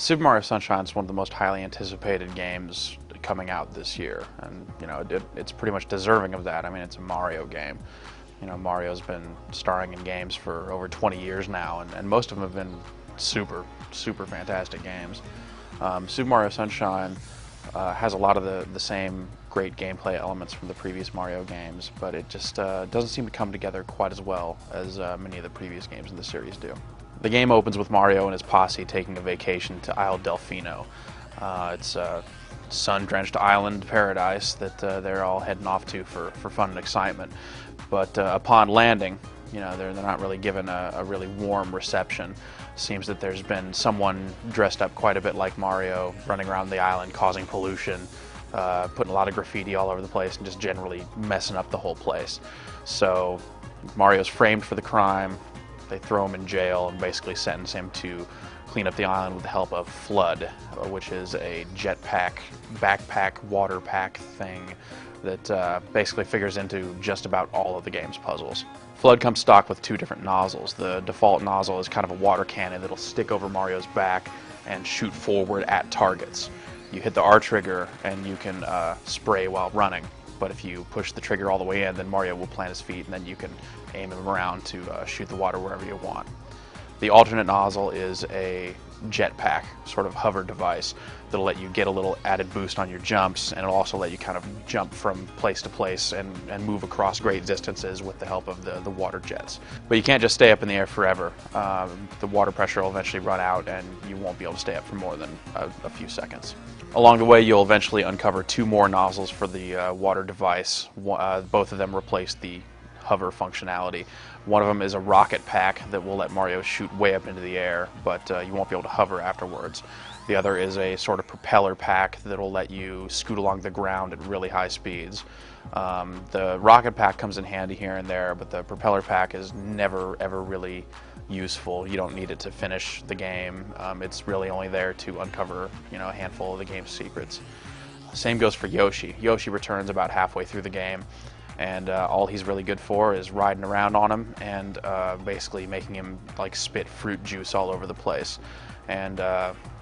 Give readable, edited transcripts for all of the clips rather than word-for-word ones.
Super Mario Sunshine is one of the most highly anticipated games coming out this year, and it's pretty much deserving of that. I mean, it's a Mario game. Mario's been starring in games for over 20 years now, and most of them have been super, super fantastic games. Super Mario Sunshine has a lot of the same great gameplay elements from the previous Mario games, but it just doesn't seem to come together quite as well as many of the previous games in the series do. The game opens with Mario and his posse taking a vacation to Isle Delfino. It's a sun-drenched island paradise that they're all heading off to for fun and excitement. But upon landing, they're not really given a really warm reception. Seems that there's been someone dressed up quite a bit like Mario running around the island causing pollution, putting a lot of graffiti all over the place and just generally messing up the whole place. So Mario's framed for the crime. They throw him in jail and basically sentence him to clean up the island with the help of Flood, which is a jetpack, backpack, water pack thing that basically figures into just about all of the game's puzzles. Flood comes stocked with two different nozzles. The default nozzle is kind of a water cannon that'll stick over Mario's back and shoot forward at targets. You hit the R trigger and you can spray while running, but if you push the trigger all the way in, then Mario will plant his feet and then you can aim him around to shoot the water wherever you want. The alternate nozzle is a jetpack, sort of hover device that'll let you get a little added boost on your jumps, and it'll also let you kind of jump from place to place and move across great distances with the help of the water jets. But you can't just stay up in the air forever. The water pressure will eventually run out and you won't be able to stay up for more than a few seconds. Along the way, you'll eventually uncover two more nozzles for the water device. Both of them replace the hover functionality. One of them is a rocket pack that will let Mario shoot way up into the air, but you won't be able to hover afterwards. The other is a sort of propeller pack that will let you scoot along the ground at really high speeds. The rocket pack comes in handy here and there, but the propeller pack is never ever really useful. You don't need it to finish the game. It's really only there to uncover a handful of the game's secrets. Same goes for Yoshi. Yoshi returns about halfway through the game, and all he's really good for is riding around on him and basically making him like spit fruit juice all over the place. And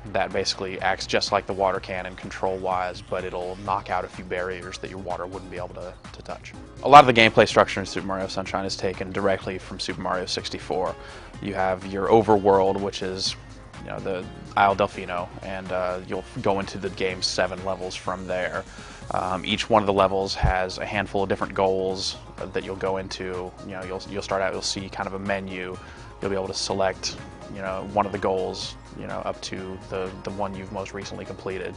that basically acts just like the water cannon control-wise, but it'll knock out a few barriers that your water wouldn't be able to touch. A lot of the gameplay structure in Super Mario Sunshine is taken directly from Super Mario 64. You have your overworld, which is the Isle Delfino, and you'll go into the game's 7 levels from there. Each one of the levels has a handful of different goals that you'll go into. You'll start out, you'll see kind of a menu. You'll be able to select one of the goals up to the one you've most recently completed,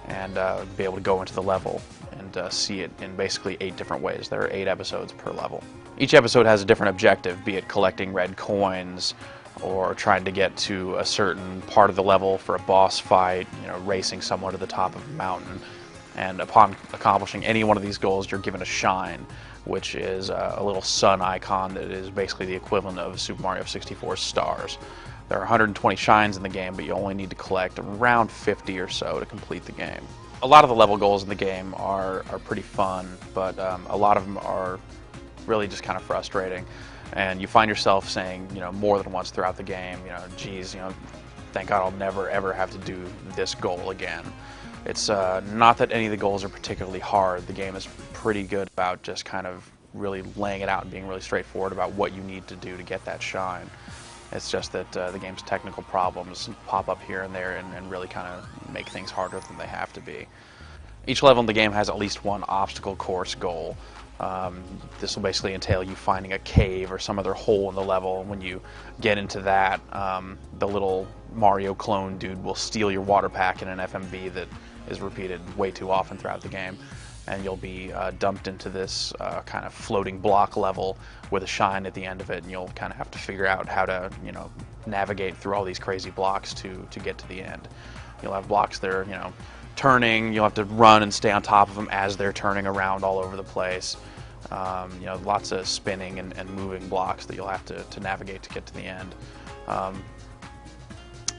and be able to go into the level and see it in basically 8 different ways. There are 8 episodes per level. Each episode has a different objective, be it collecting red coins or trying to get to a certain part of the level for a boss fight, racing someone to the top of a mountain. And upon accomplishing any one of these goals, you're given a shine, which is a little sun icon that is basically the equivalent of Super Mario 64's stars. There are 120 shines in the game, but you only need to collect around 50 or so to complete the game. A lot of the level goals in the game are pretty fun, but a lot of them are really just kind of frustrating. And you find yourself saying, more than once throughout the game, geez, thank God I'll never ever have to do this goal again. It's not that any of the goals are particularly hard. The game is pretty good about just kind of really laying it out and being really straightforward about what you need to do to get that shine. It's just that the game's technical problems pop up here and there and really kind of make things harder than they have to be. Each level in the game has at least one obstacle course goal. This will basically entail you finding a cave or some other hole in the level, and when you get into that, the little Mario clone dude will steal your water pack in an FMV that is repeated way too often throughout the game, and you'll be dumped into this kind of floating block level with a shine at the end of it, and you'll kind of have to figure out how to navigate through all these crazy blocks to get to the end. You'll have blocks that are turning. You'll have to run and stay on top of them as they're turning around all over the place. Lots of spinning and moving blocks that you'll have to navigate to get to the end.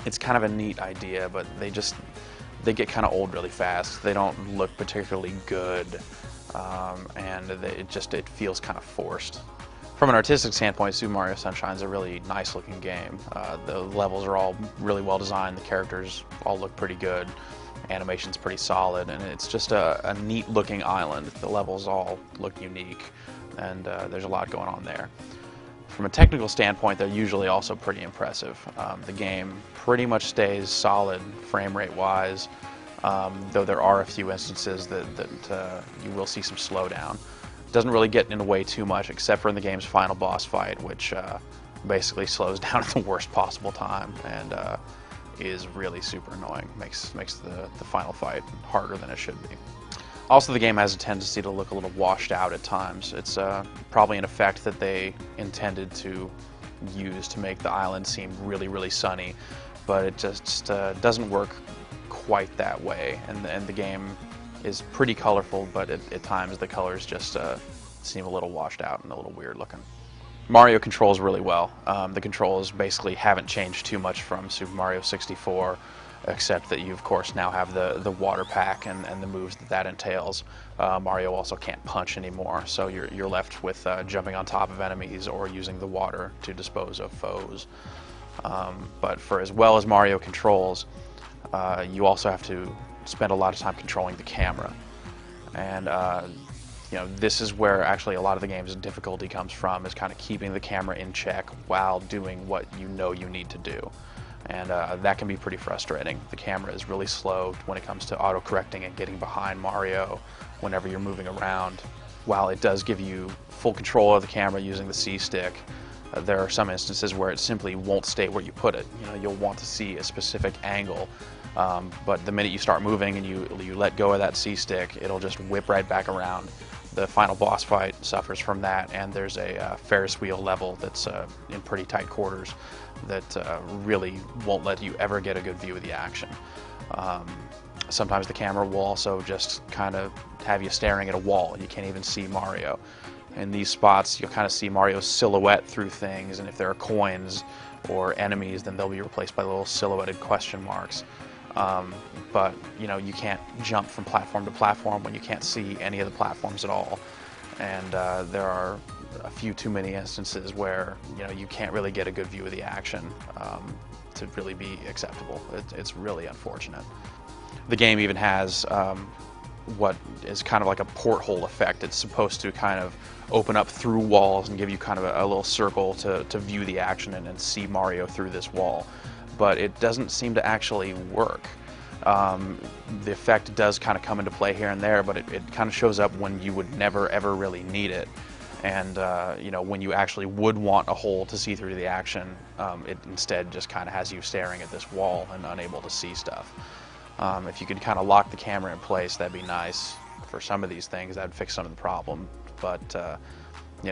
It's kind of a neat idea, but they get kind of old really fast. They don't look particularly good, and it feels kind of forced. From an artistic standpoint, Super Mario Sunshine is a really nice looking game. The levels are all really well designed, the characters all look pretty good, animation's pretty solid, and it's just a neat looking island. The levels all look unique, and there's a lot going on there. From a technical standpoint, they're usually also pretty impressive. The game pretty much stays solid frame rate wise, though there are a few instances that you will see some slowdown. Doesn't really get in the way too much, except for in the game's final boss fight, which basically slows down at the worst possible time and is really super annoying. Makes the final fight harder than it should be. Also, the game has a tendency to look a little washed out at times. It's probably an effect that they intended to use to make the island seem really, really sunny, but it just doesn't work quite that way. And the game is pretty colorful, but at times the colors just seem a little washed out and a little weird looking. Mario controls really well. The controls basically haven't changed too much from Super Mario 64, except that you of course now have the water pack and the moves that entails. Mario also can't punch anymore, so you're left with jumping on top of enemies or using the water to dispose of foes. But for as well as Mario controls, you also have to spend a lot of time controlling the camera, and this is where actually a lot of the game's difficulty comes from, is kind of keeping the camera in check while doing what you need to do, and that can be pretty frustrating. The camera is really slow when it comes to auto-correcting and getting behind Mario whenever you're moving around. While it does give you full control of the camera using the C stick, there are some instances where it simply won't stay where you put it. You'll want to see a specific angle, but the minute you start moving and you let go of that C stick, it'll just whip right back around. The final boss fight suffers from that, and there's a Ferris wheel level that's in pretty tight quarters that really won't let you ever get a good view of the action. Sometimes the camera will also just kind of have you staring at a wall and you can't even see Mario. In these spots, you'll kind of see Mario's silhouette through things, and if there are coins or enemies, then they'll be replaced by little silhouetted question marks. But you can't jump from platform to platform when you can't see any of the platforms at all, and there are a few too many instances where you can't really get a good view of the action to really be acceptable. It's really unfortunate. The game even has what is kind of like a porthole effect. It's supposed to kind of open up through walls and give you kind of a little circle to view the action and see Mario through this wall. But it doesn't seem to actually work. The effect does kind of come into play here and there, but it kind of shows up when you would never ever really need it. And when you actually would want a hole to see through the action, it instead just kind of has you staring at this wall and unable to see stuff. If you could kind of lock the camera in place, that'd be nice for some of these things. That'd fix some of the problem. But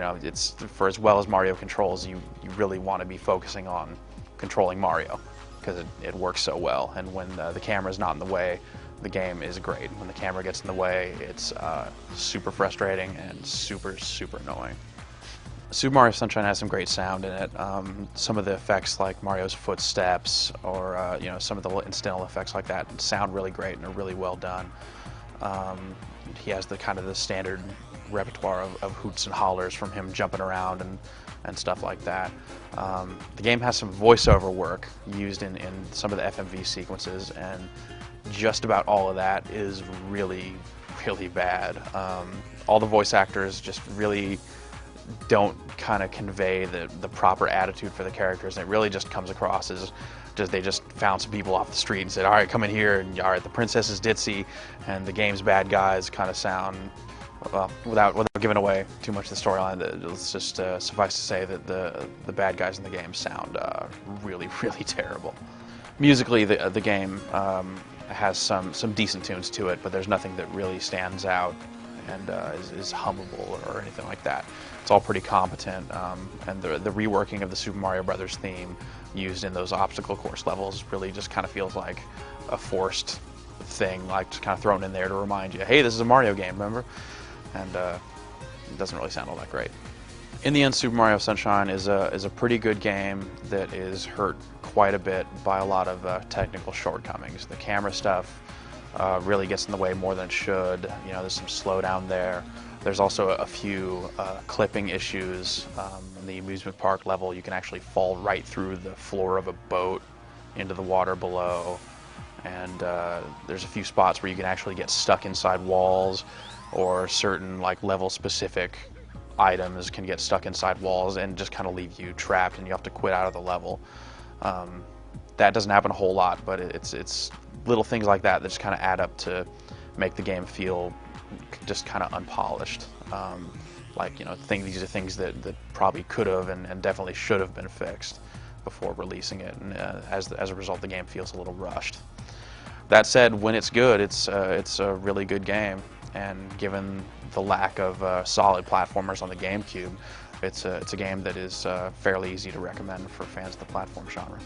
it's for as well as Mario controls, you really want to be focusing on controlling Mario, because it works so well. And when the camera's not in the way, the game is great. When the camera gets in the way, it's super frustrating and super, super annoying. Super Mario Sunshine has some great sound in it. Some of the effects, like Mario's footsteps or some of the incidental effects like that, sound really great and are really well done. He has the kind of the standard repertoire of hoots and hollers from him jumping around and stuff like that. The game has some voiceover work used in some of the FMV sequences, and just about all of that is really, really bad. All the voice actors just really don't kind of convey the proper attitude for the characters, and it really just comes across as they just found some people off the street and said, all right, come in here, and all right, the princess is ditzy and the game's bad guys kind of sound, well, without giving away too much of the storyline, let's just suffice to say that the bad guys in the game sound really, really terrible. Musically, the game has some decent tunes to it, but there's nothing that really stands out and is hummable or anything like that. It's all pretty competent, and the reworking of the Super Mario Brothers theme used in those obstacle course levels really just kind of feels like a forced thing, like just kind of thrown in there to remind you, hey, this is a Mario game, remember? And it doesn't really sound all that great. In the end, Super Mario Sunshine is a pretty good game that is hurt quite a bit by a lot of technical shortcomings. The camera stuff really gets in the way more than it should. There's some slowdown there. There's also a few clipping issues. In the amusement park level, you can actually fall right through the floor of a boat into the water below. And there's a few spots where you can actually get stuck inside walls, or certain like level specific items can get stuck inside walls and just kind of leave you trapped and you have to quit out of the level. That doesn't happen a whole lot, but it's little things like that that just kind of add up to make the game feel just kind of unpolished. Like, you know, these are things that probably could have and definitely should have been fixed before releasing it, and as a result the game feels a little rushed. That said, when it's good, it's a really good game, and given the lack of solid platformers on the GameCube, it's a game that is fairly easy to recommend for fans of the platform genre.